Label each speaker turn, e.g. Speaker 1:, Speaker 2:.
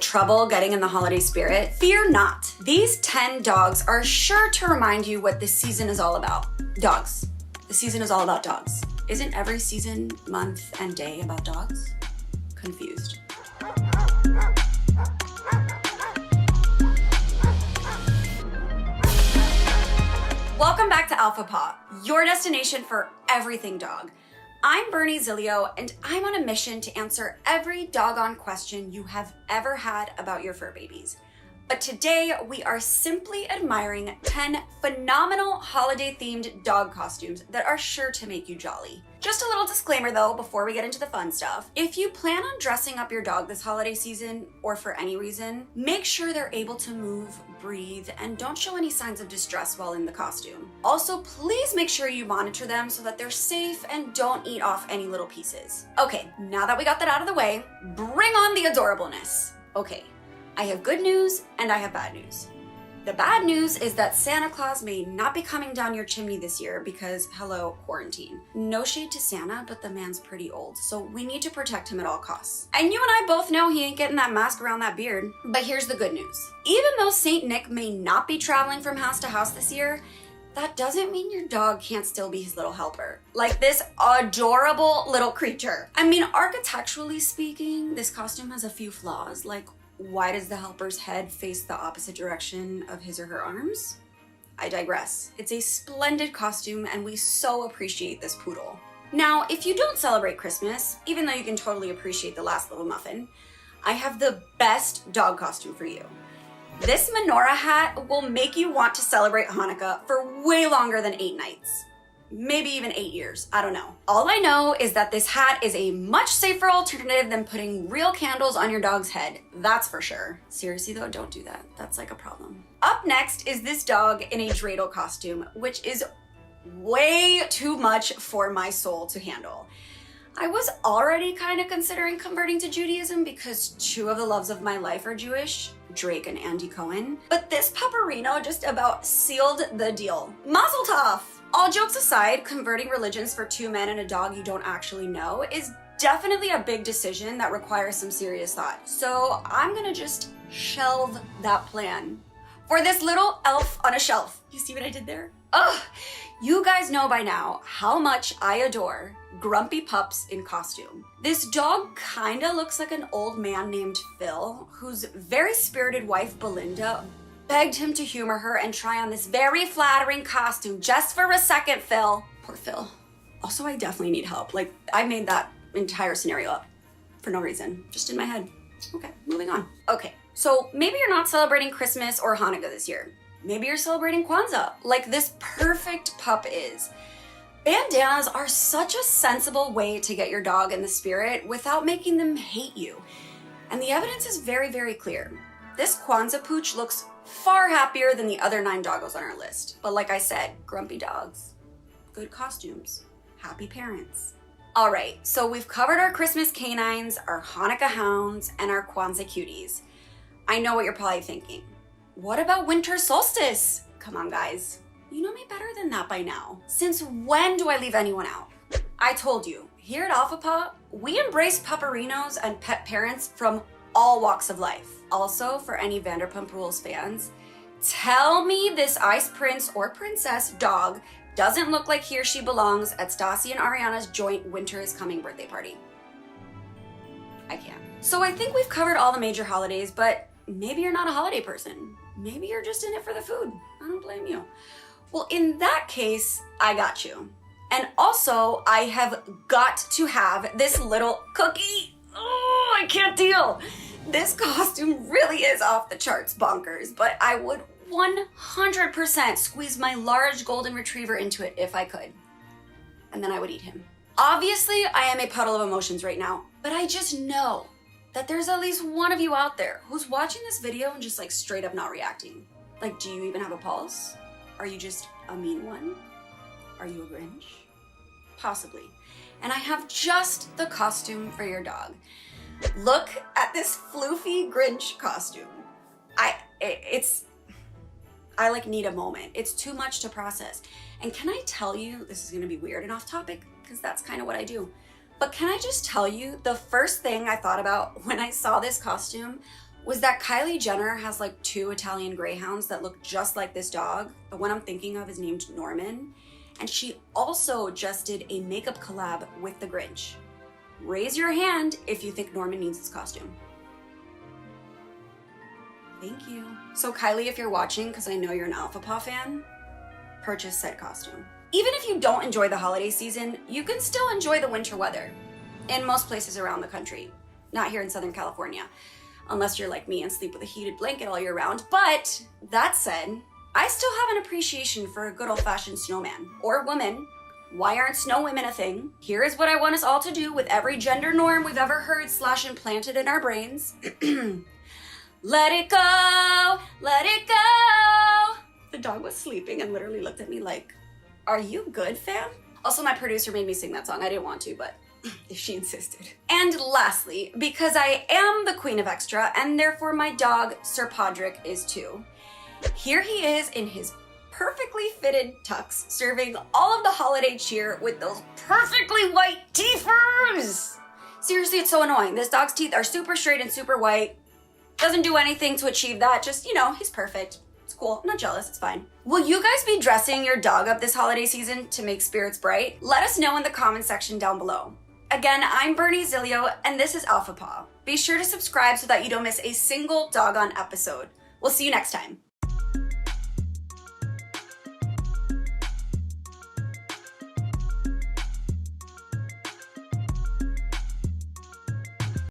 Speaker 1: trouble getting in the holiday spirit? Fear not. These 10 dogs are sure to remind you what this season is all about. Dogs. The season is all about dogs. Isn't every season, month, and day about dogs? Confused. Welcome back to Alpha Paw, your destination for everything dog. I'm Bernie Zilio, and I'm on a mission to answer every doggone question you have ever had about your fur babies. But today, we are simply admiring 10 phenomenal holiday-themed dog costumes that are sure to make you jolly. Just a little disclaimer though, before we get into the fun stuff. If you plan on dressing up your dog this holiday season, or for any reason, make sure they're able to move, breathe, and don't show any signs of distress while in the costume. Also, please make sure you monitor them so that they're safe and don't eat off any little pieces. Okay, now that we got that out of the way, bring on the adorableness. Okay, I have good news and I have bad news. The bad news is that Santa Claus may not be coming down your chimney this year because, hello, quarantine. No shade to Santa, but the man's pretty old, so we need to protect him at all costs. And you and I both know he ain't getting that mask around that beard. But here's the good news. Even though Saint Nick may not be traveling from house to house this year, that doesn't mean your dog can't still be his little helper. Like this adorable little creature. I mean, architecturally speaking, this costume has a few flaws, like why does the helper's head face the opposite direction of his or her arms? I digress. It's a splendid costume and we so appreciate this poodle. Now, if you don't celebrate Christmas, even though you can totally appreciate the last little muffin, I have the best dog costume for you. This menorah hat will make you want to celebrate Hanukkah for way longer than 8 nights. Maybe even 8 years, I don't know. All I know is that this hat is a much safer alternative than putting real candles on your dog's head, that's for sure. Seriously though, don't do that. That's like a problem. Up next is this dog in a dreidel costume, which is way too much for my soul to handle. I was already kind of considering converting to Judaism because 2 of the loves of my life are Jewish, Drake and Andy Cohen. But this pupperino just about sealed the deal. Mazel tov! All jokes aside, converting religions for 2 men and a dog you don't actually know is definitely a big decision that requires some serious thought. So I'm gonna just shelve that plan for this little elf on a shelf. You see what I did there? Ugh! You guys know by now how much I adore grumpy pups in costume. This dog kinda looks like an old man named Phil, whose very spirited wife Belinda begged him to humor her and try on this very flattering costume just for a second, Phil. Poor Phil. Also, I definitely need help. Like, I made that entire scenario up for no reason, just in my head. Okay, moving on. Okay, so maybe you're not celebrating Christmas or Hanukkah this year. Maybe you're celebrating Kwanzaa, like this perfect pup is. Bandanas are such a sensible way to get your dog in the spirit without making them hate you. And the evidence is very, very clear. This Kwanzaa pooch looks far happier than the other 9 doggos on our list. But like I said, grumpy dogs, good costumes, happy parents. All right, so we've covered our Christmas canines, our Hanukkah hounds, and our Kwanzaa cuties. I know what you're probably thinking. What about winter solstice? Come on, guys. You know me better than that by now. Since when do I leave anyone out? I told you, here at Alpha Paw, we embrace pupperinos and pet parents from all walks of life. Also, for any Vanderpump Rules fans, tell me this ice prince or princess dog doesn't look like he or she belongs at Stassi and Ariana's joint Winter is Coming birthday party. I can't. So I think we've covered all the major holidays, but maybe you're not a holiday person. Maybe you're just in it for the food. I don't blame you. Well, in that case, I got you. And also, I have got to have this little cookie. Oh, I can't deal. This costume really is off the charts bonkers, but I would 100% squeeze my large golden retriever into it if I could. And then I would eat him. Obviously, I am a puddle of emotions right now, but I just know that there's at least one of you out there who's watching this video and just like straight up not reacting. Like, do you even have a pulse? Are you just a mean one? Are you a Grinch? Possibly. And I have just the costume for your dog. Look at this floofy Grinch costume. I like need a moment. It's too much to process. And can I tell you, this is gonna be weird and off topic because that's kind of what I do. But can I just tell you, the first thing I thought about when I saw this costume was that Kylie Jenner has like 2 Italian greyhounds that look just like this dog. The one I'm thinking of is named Norman. And she also just did a makeup collab with the Grinch. Raise your hand if you think Norman needs this costume. Thank you. So Kylie, if you're watching, because I know you're an Alpha Paw fan, purchase said costume. Even if you don't enjoy the holiday season, you can still enjoy the winter weather in most places around the country. Not here in Southern California, unless you're like me and sleep with a heated blanket all year round. But that said, I still have an appreciation for a good old-fashioned snowman or woman. Why aren't snow women a thing? Here is what I want us all to do with every gender norm we've ever heard / implanted in our brains. Let it go, let it go. The dog was sleeping and literally looked at me like, are you good, fam? Also, my producer made me sing that song. I didn't want to, but she insisted. And lastly, because I am the queen of extra and therefore my dog, Sir Podrick, is too. Here he is in his perfectly fitted tux, serving all of the holiday cheer with those perfectly white teethers. Seriously, it's so annoying. This dog's teeth are super straight and super white. Doesn't do anything to achieve that. Just, you know, he's perfect. It's cool. I'm not jealous. It's fine. Will you guys be dressing your dog up this holiday season to make spirits bright? Let us know in the comment section down below. Again, I'm Bernie Zilio, and this is Alpha Paw. Be sure to subscribe so that you don't miss a single doggone episode. We'll see you next time.